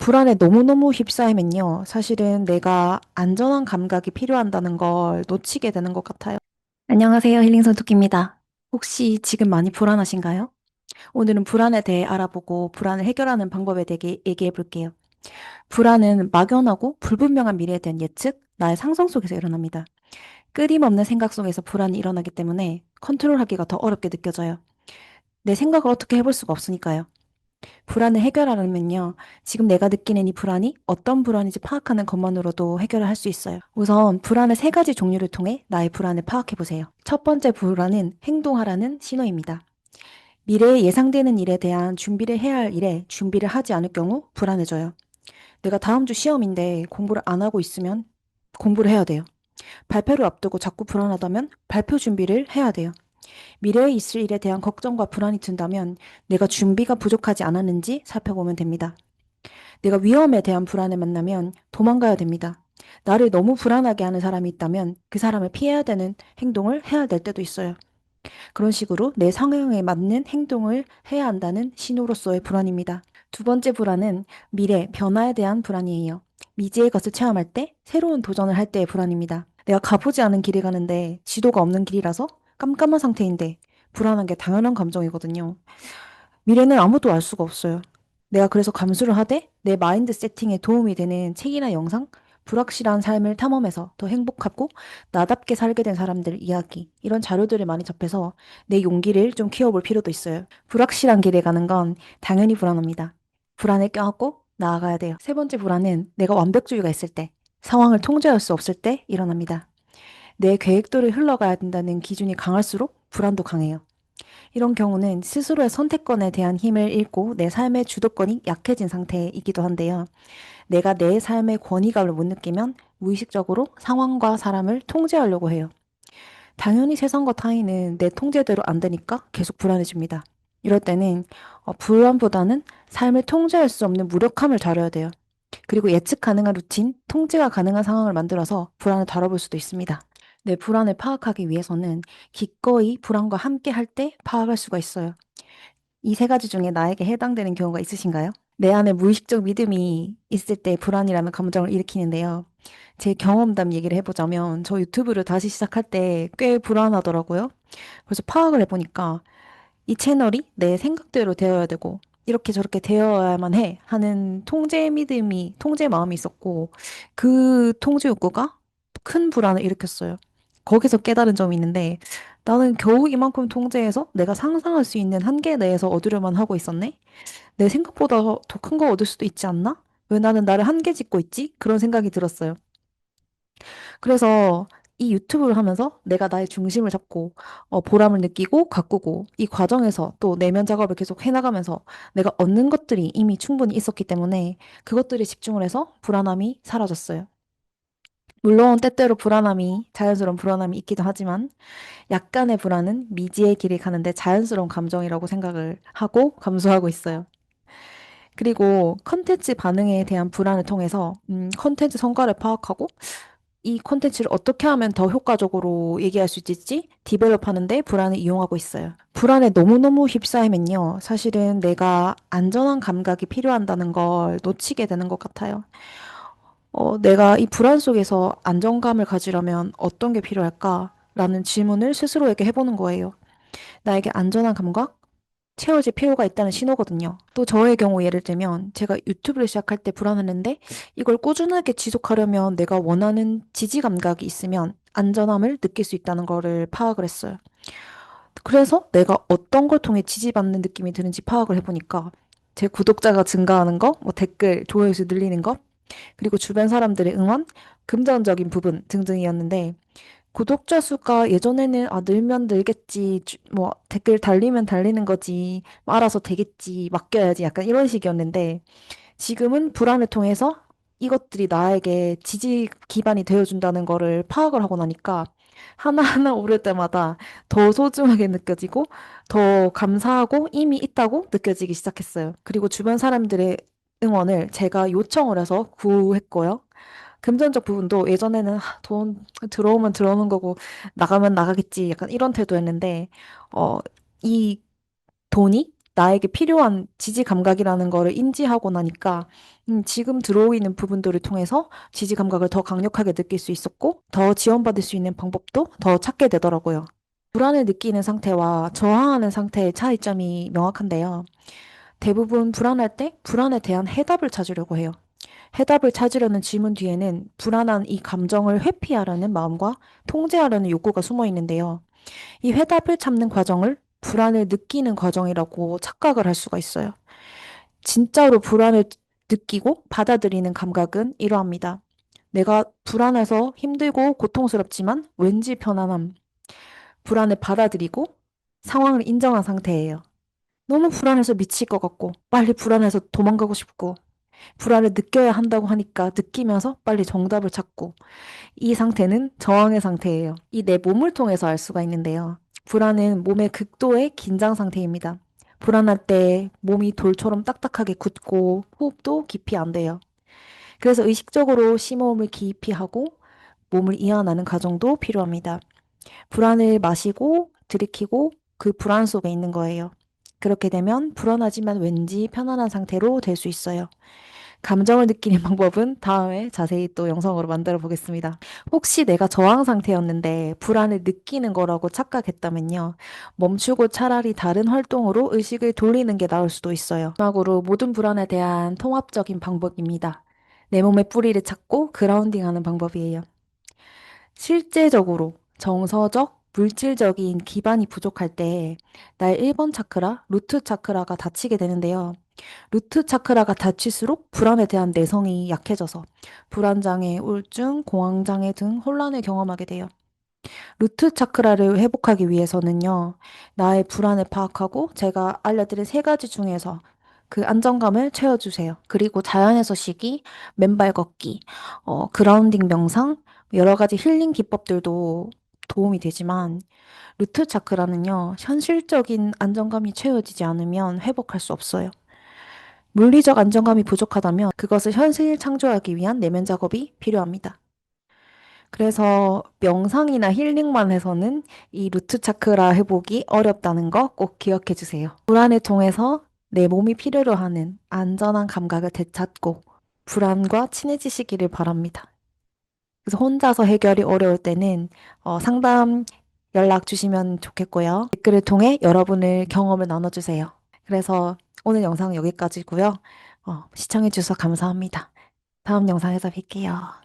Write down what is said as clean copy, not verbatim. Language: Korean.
불안에 너무너무 휩싸이면요. 사실은 내가 안전한 감각이 필요한다는 걸 놓치게 되는 것 같아요. 안녕하세요. 힐링선 토끼입니다. 혹시 지금 많이 불안하신가요? 오늘은 불안에 대해 알아보고 불안을 해결하는 방법에 대해 얘기해 볼게요. 불안은 막연하고 불분명한 미래에 대한 예측, 나의 상상 속에서 일어납니다. 끊임없는 생각 속에서 불안이 일어나기 때문에 컨트롤하기가 더 어렵게 느껴져요. 내 생각을 어떻게 해볼 수가 없으니까요. 불안을 해결하려면요. 지금 내가 느끼는 이 불안이 어떤 불안인지 파악하는 것만으로도 해결을 할 수 있어요. 우선 불안의 세 가지 종류를 통해 나의 불안을 파악해 보세요. 첫 번째 불안은 행동하라는 신호입니다. 미래에 예상되는 일에 대한 준비를 해야 할 일에 준비를 하지 않을 경우 불안해져요. 내가 다음 주 시험인데 공부를 안 하고 있으면 공부를 해야 돼요. 발표를 앞두고 자꾸 불안하다면 발표 준비를 해야 돼요. 미래에 있을 일에 대한 걱정과 불안이 든다면 내가 준비가 부족하지 않았는지 살펴보면 됩니다. 내가 위험에 대한 불안을 만나면 도망가야 됩니다. 나를 너무 불안하게 하는 사람이 있다면 그 사람을 피해야 되는 행동을 해야 될 때도 있어요. 그런 식으로 내 성향에 맞는 행동을 해야 한다는 신호로서의 불안입니다. 두 번째 불안은 미래, 변화에 대한 불안이에요. 미지의 것을 체험할 때, 새로운 도전을 할 때의 불안입니다. 내가 가보지 않은 길을 가는데 지도가 없는 길이라서 깜깜한 상태인데 불안한 게 당연한 감정이거든요. 미래는 아무도 알 수가 없어요. 내가 그래서 감수를 하되 내 마인드 세팅에 도움이 되는 책이나 영상, 불확실한 삶을 탐험해서 더 행복하고 나답게 살게 된 사람들 이야기, 이런 자료들을 많이 접해서 내 용기를 좀 키워볼 필요도 있어요. 불확실한 길에 가는 건 당연히 불안합니다. 불안을 껴안고 나아가야 돼요. 세 번째 불안은 내가 완벽주의가 있을 때, 상황을 통제할 수 없을 때 일어납니다. 내 계획대로 흘러가야 된다는 기준이 강할수록 불안도 강해요. 이런 경우는 스스로의 선택권에 대한 힘을 잃고 내 삶의 주도권이 약해진 상태이기도 한데요. 내가 내 삶의 권위감을 못 느끼면 무의식적으로 상황과 사람을 통제하려고 해요. 당연히 세상과 타인은 내 통제대로 안 되니까 계속 불안해집니다. 이럴 때는 불안보다는 삶을 통제할 수 없는 무력함을 다뤄야 돼요. 그리고 예측 가능한 루틴, 통제가 가능한 상황을 만들어서 불안을 다뤄볼 수도 있습니다. 내 불안을 파악하기 위해서는 기꺼이 불안과 함께 할 때 파악할 수가 있어요. 이 세 가지 중에 나에게 해당되는 경우가 있으신가요? 내 안에 무의식적 믿음이 있을 때 불안이라는 감정을 일으키는데요. 제 경험담 얘기를 해보자면 저 유튜브를 다시 시작할 때 꽤 불안하더라고요. 그래서 파악을 해보니까 이 채널이 내 생각대로 되어야 되고 이렇게 저렇게 되어야만 해 하는 통제 마음이 있었고 그 통제 욕구가 큰 불안을 일으켰어요. 거기서 깨달은 점이 있는데 나는 겨우 이만큼 통제해서 내가 상상할 수 있는 한계 내에서 얻으려만 하고 있었네? 내 생각보다 더 큰 거 얻을 수도 있지 않나? 왜 나는 나를 한계 짓고 있지? 그런 생각이 들었어요. 그래서 이 유튜브를 하면서 내가 나의 중심을 잡고 보람을 느끼고 가꾸고 이 과정에서 또 내면 작업을 계속 해나가면서 내가 얻는 것들이 이미 충분히 있었기 때문에 그것들에 집중을 해서 불안함이 사라졌어요. 물론 때때로 자연스러운 불안함이 있기도 하지만 약간의 불안은 미지의 길을 가는데 자연스러운 감정이라고 생각을 하고 감수하고 있어요. 그리고 컨텐츠 반응에 대한 불안을 통해서 컨텐츠 성과를 파악하고 이 콘텐츠를 어떻게 하면 더 효과적으로 얘기할 수 있을지 디벨롭하는데 불안을 이용하고 있어요. 불안에 너무너무 휩싸이면요. 사실은 내가 안전한 감각이 필요한다는 걸 놓치게 되는 것 같아요. 내가 이 불안 속에서 안정감을 가지려면 어떤 게 필요할까? 라는 질문을 스스로에게 해보는 거예요. 나에게 안전한 감각? 채워질 필요가 있다는 신호거든요. 또 저의 경우 예를 들면 제가 유튜브를 시작할 때 불안했는데 이걸 꾸준하게 지속하려면 내가 원하는 지지 감각이 있으면 안전함을 느낄 수 있다는 거를 파악을 했어요. 그래서 내가 어떤 걸 통해 지지받는 느낌이 드는지 파악을 해보니까 제 구독자가 증가하는 거, 뭐 댓글, 조회수 늘리는 거, 그리고 주변 사람들의 응원, 금전적인 부분 등등이었는데 구독자 수가 예전에는 늘면 늘겠지, 뭐 댓글 달리면 달리는 거지, 뭐 알아서 되겠지, 맡겨야지 약간 이런 식이었는데 지금은 불안을 통해서 이것들이 나에게 지지 기반이 되어준다는 거를 파악을 하고 나니까 하나하나 오를 때마다 더 소중하게 느껴지고 더 감사하고 의미 있다고 느껴지기 시작했어요. 그리고 주변 사람들의 응원을 제가 요청을 해서 구했고요. 금전적 부분도 예전에는 돈 들어오면 들어오는 거고 나가면 나가겠지 약간 이런 태도였는데 이 돈이 나에게 필요한 지지 감각이라는 거를 인지하고 나니까 지금 들어오는 부분들을 통해서 지지 감각을 더 강력하게 느낄 수 있었고 더 지원받을 수 있는 방법도 더 찾게 되더라고요. 불안을 느끼는 상태와 저항하는 상태의 차이점이 명확한데요. 대부분 불안할 때 불안에 대한 해답을 찾으려고 해요. 해답을 찾으려는 질문 뒤에는 불안한 이 감정을 회피하려는 마음과 통제하려는 욕구가 숨어 있는데요. 이 해답을 찾는 과정을 불안을 느끼는 과정이라고 착각을 할 수가 있어요. 진짜로 불안을 느끼고 받아들이는 감각은 이러합니다. 내가 불안해서 힘들고 고통스럽지만 왠지 편안함. 불안을 받아들이고 상황을 인정한 상태예요. 너무 불안해서 미칠 것 같고, 빨리 불안해서 도망가고 싶고, 불안을 느껴야 한다고 하니까 느끼면서 빨리 정답을 찾고, 이 상태는 저항의 상태예요. 이 내 몸을 통해서 알 수가 있는데요. 불안은 몸의 극도의 긴장 상태입니다. 불안할 때 몸이 돌처럼 딱딱하게 굳고 호흡도 깊이 안 돼요. 그래서 의식적으로 심호흡을 깊이 하고 몸을 이완하는 과정도 필요합니다. 불안을 마시고 들이키고 그 불안 속에 있는 거예요. 그렇게 되면 불안하지만 왠지 편안한 상태로 될 수 있어요. 감정을 느끼는 방법은 다음에 자세히 또 영상으로 만들어 보겠습니다. 혹시 내가 저항 상태였는데 불안을 느끼는 거라고 착각했다면요. 멈추고 차라리 다른 활동으로 의식을 돌리는 게 나을 수도 있어요. 마지막으로 모든 불안에 대한 통합적인 방법입니다. 내 몸의 뿌리를 찾고 그라운딩하는 방법이에요. 실제적으로 정서적, 물질적인 기반이 부족할 때 나의 1번 차크라, 루트 차크라가 닫히게 되는데요. 루트 차크라가 닫힐수록 불안에 대한 내성이 약해져서 불안장애, 우울증, 공황장애 등 혼란을 경험하게 돼요. 루트 차크라를 회복하기 위해서는요, 나의 불안을 파악하고 제가 알려드린 세 가지 중에서 그 안정감을 채워주세요. 그리고 자연에서 쉬기, 맨발 걷기, 그라운딩 명상, 여러 가지 힐링 기법들도 도움이 되지만, 루트 차크라는요, 현실적인 안정감이 채워지지 않으면 회복할 수 없어요. 물리적 안정감이 부족하다면 그것을 현실 창조하기 위한 내면 작업이 필요합니다. 그래서 명상이나 힐링만 해서는 이 루트 차크라 회복이 어렵다는 거 꼭 기억해 주세요. 불안을 통해서 내 몸이 필요로 하는 안전한 감각을 되찾고 불안과 친해지시기를 바랍니다. 그래서 혼자서 해결이 어려울 때는 상담 연락 주시면 좋겠고요. 댓글을 통해 여러분의 경험을 나눠주세요. 그래서 오늘 영상은 여기까지고요. 시청해 주셔서 감사합니다. 다음 영상에서 뵐게요.